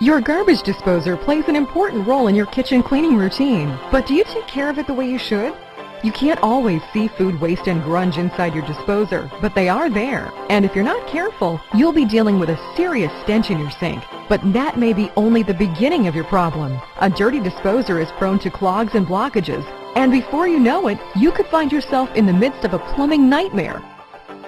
Your garbage disposer plays an important role in your kitchen cleaning routine, but do you take care of it the way you should? You can't always see food waste and grunge inside your disposer, but they are there. And if you're not careful, you'll be dealing with a serious stench in your sink. But that may be only the beginning of your problem. A dirty disposer is prone to clogs and blockages, and before you know it, you could find yourself in the midst of a plumbing nightmare.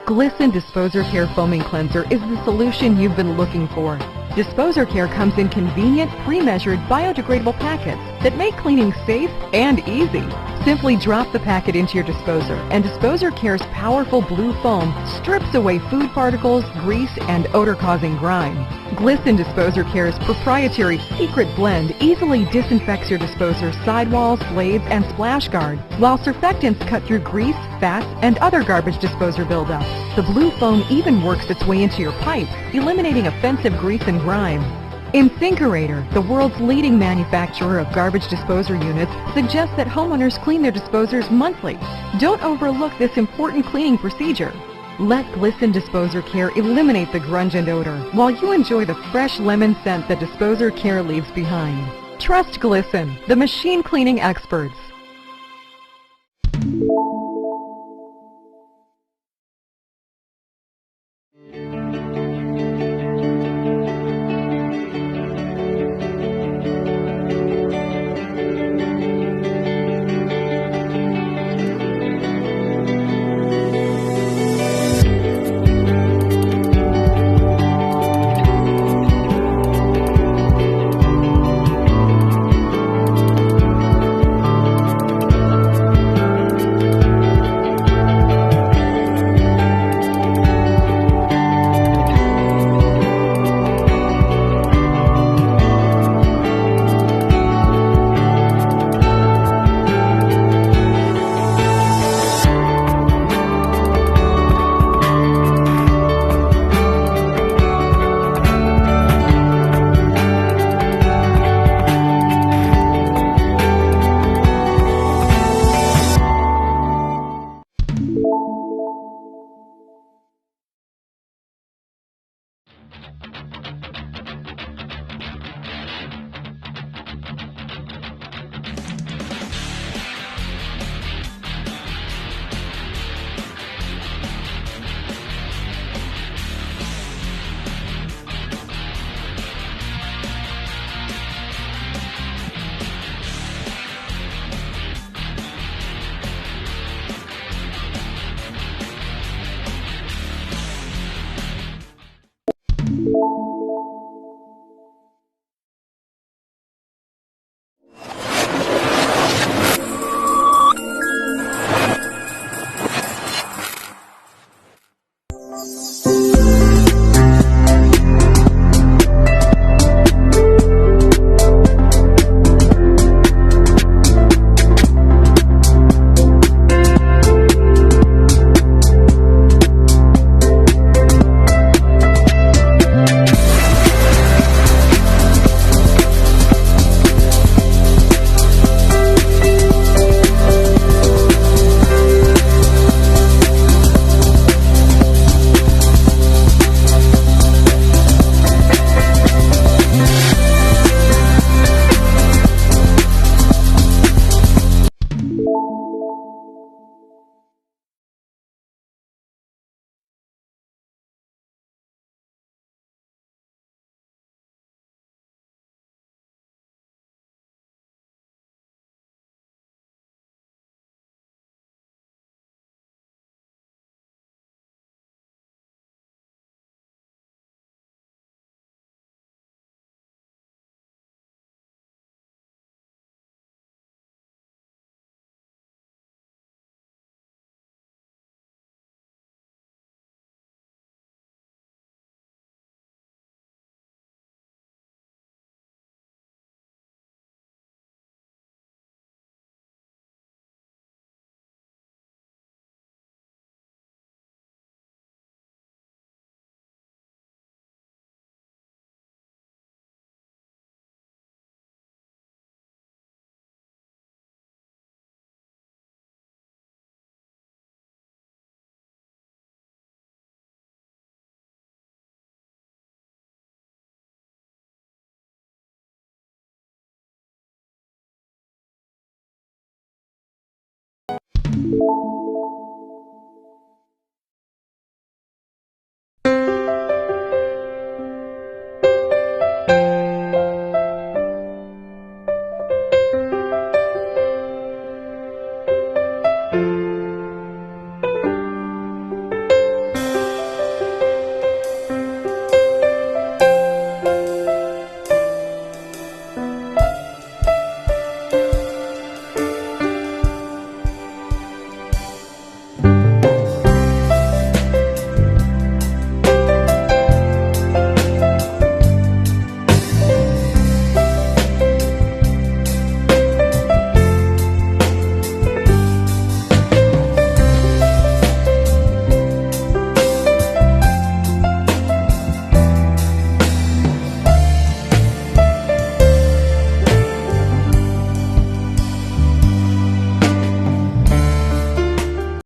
Glisten Disposer Care Foaming Cleanser is the solution you've been looking for. Disposer Care comes in convenient, pre-measured, biodegradable packets that make cleaning safe and easy. Simply drop the packet into your disposer, and Disposer Care's powerful blue foam strips away food particles, grease, and odor-causing grime. Glisten Disposer Care's proprietary secret blend easily disinfects your disposer's sidewalls, blades, and splash guard, while surfactants cut through grease, fats, and other garbage disposer buildup. The blue foam even works its way into your pipes, eliminating offensive grease and grime. Incinerator, the world's leading manufacturer of garbage disposer units, suggests that homeowners clean their disposers monthly. Don't overlook this important cleaning procedure. Let Glisten Disposer Care eliminate the grunge and odor, while you enjoy the fresh lemon scent that Disposer Care leaves behind. Trust Glisten, the machine cleaning experts.